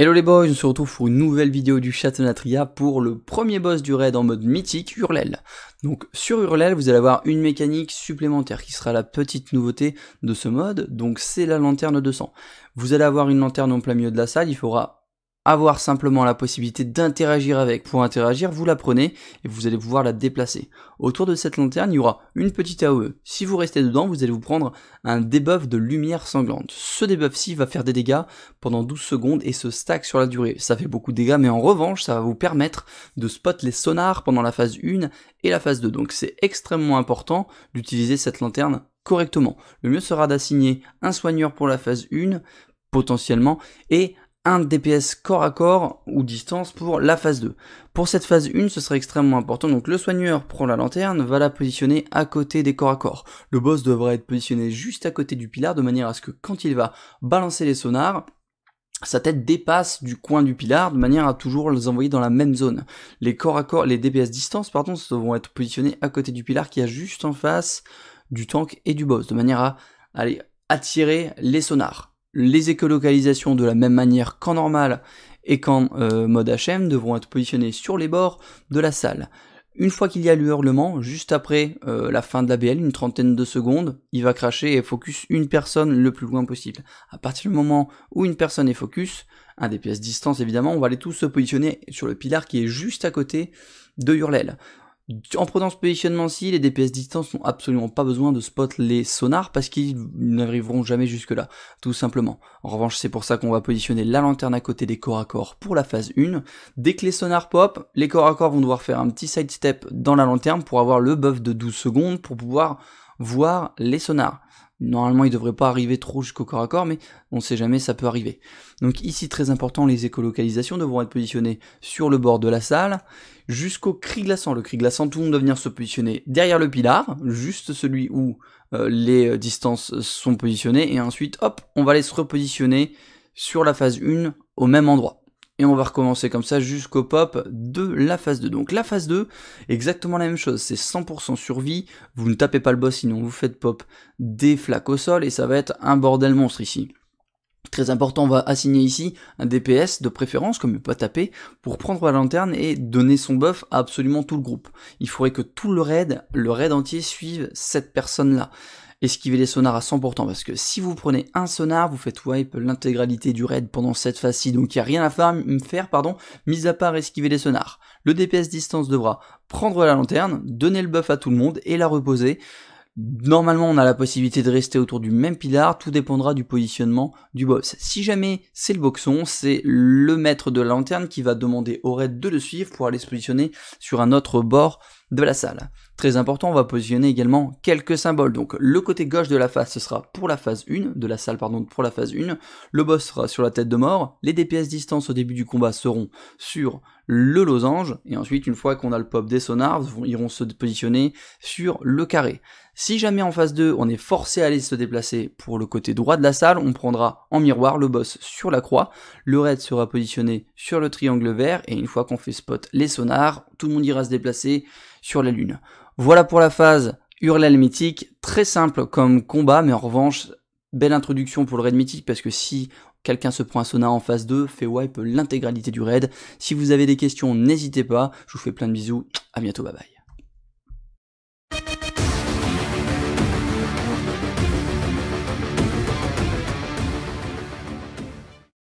Hello les boys, on se retrouve pour une nouvelle vidéo du Châtenatria pour le premier boss du raid en mode mythique, Hurlel. Donc sur Hurlel, vous allez avoir une mécanique supplémentaire qui sera la petite nouveauté de ce mode, donc c'est la lanterne de sang. Vous allez avoir une lanterne en plein milieu de la salle, il faudra avoir simplement la possibilité d'interagir avec. Pour interagir, vous la prenez et vous allez pouvoir la déplacer. Autour de cette lanterne, il y aura une petite AOE. Si vous restez dedans, vous allez vous prendre un debuff de lumière sanglante. Ce debuff-ci va faire des dégâts pendant 12 secondes et se stack sur la durée. Ça fait beaucoup de dégâts, mais en revanche, ça va vous permettre de spot les sonars pendant la phase 1 et la phase 2. Donc c'est extrêmement important d'utiliser cette lanterne correctement. Le mieux sera d'assigner un soigneur pour la phase 1, potentiellement, et un DPS corps à corps ou distance pour la phase 2. Pour cette phase 1, ce serait extrêmement important, donc le soigneur prend la lanterne, va la positionner à côté des corps à corps. Le boss devrait être positionné juste à côté du pilar, de manière à ce que quand il va balancer les sonars, sa tête dépasse du coin du pilar, de manière à toujours les envoyer dans la même zone. Les corps à corps, les DPS distance, pardon, vont être positionnés à côté du pilar qui est juste en face du tank et du boss, de manière à aller attirer les sonars. Les écolocalisations de la même manière qu'en normal et qu'en mode HM devront être positionnées sur les bords de la salle. Une fois qu'il y a le hurlement, juste après la fin de la BL, une trentaine de secondes, il va cracher et focus une personne le plus loin possible. À partir du moment où une personne est focus, un DPS distance évidemment, on va aller tous se positionner sur le pilar qui est juste à côté de Hurlel. En prenant ce positionnement-ci, les DPS distance n'ont absolument pas besoin de spot les sonars parce qu'ils n'arriveront jamais jusque là, tout simplement. En revanche, c'est pour ça qu'on va positionner la lanterne à côté des corps à corps pour la phase 1. Dès que les sonars pop, les corps à corps vont devoir faire un petit sidestep dans la lanterne pour avoir le buff de 12 secondes pour pouvoir voir les sonars. Normalement, il ne devrait pas arriver trop jusqu'au corps à corps, mais on sait jamais, ça peut arriver. Donc ici, très important, les écolocalisations devront être positionnées sur le bord de la salle, jusqu'au cri glaçant. Le cri glaçant, tout le monde doit venir se positionner derrière le pilar, juste celui où les distances sont positionnées, et ensuite, hop, on va aller se repositionner sur la phase 1 au même endroit. Et on va recommencer comme ça jusqu'au pop de la phase 2. Donc la phase 2, exactement la même chose, c'est 100% survie, vous ne tapez pas le boss sinon vous faites pop des flaques au sol et ça va être un bordel monstre ici. Très important, on va assigner ici un DPS de préférence, comme ne pas taper, pour prendre la lanterne et donner son buff à absolument tout le groupe. Il faudrait que tout le raid entier suive cette personne-là. Esquiver les sonars à 100%, parce que si vous prenez un sonar, vous faites wipe l'intégralité du raid pendant cette phase-ci, donc il n'y a rien à faire, mis à part esquiver les sonars. Le DPS distance devra prendre la lanterne, donner le buff à tout le monde et la reposer. Normalement, on a la possibilité de rester autour du même pilar, tout dépendra du positionnement du boss. Si jamais c'est le boxon, c'est le maître de la lanterne qui va demander au raid de le suivre pour aller se positionner sur un autre bord de la salle. Très important, on va positionner également quelques symboles. Donc le côté gauche de la face, ce sera pour la phase 1, de la salle pardon, pour la phase 1. Le boss sera sur la tête de mort. Les DPS distance au début du combat seront sur le losange. Et ensuite, une fois qu'on a le pop des sonars, ils iront se positionner sur le carré. Si jamais en phase 2, on est forcé à aller se déplacer pour le côté droit de la salle, on prendra en miroir le boss sur la croix. Le raid sera positionné sur le triangle vert. Et une fois qu'on fait spot les sonars, tout le monde ira se déplacer sur la lune. Voilà pour la phase Hurlel mythique, très simple comme combat, mais en revanche, belle introduction pour le raid mythique, parce que si quelqu'un se prend un sonar en phase 2, fait wipe l'intégralité du raid. Si vous avez des questions, n'hésitez pas, je vous fais plein de bisous, à bientôt, bye bye.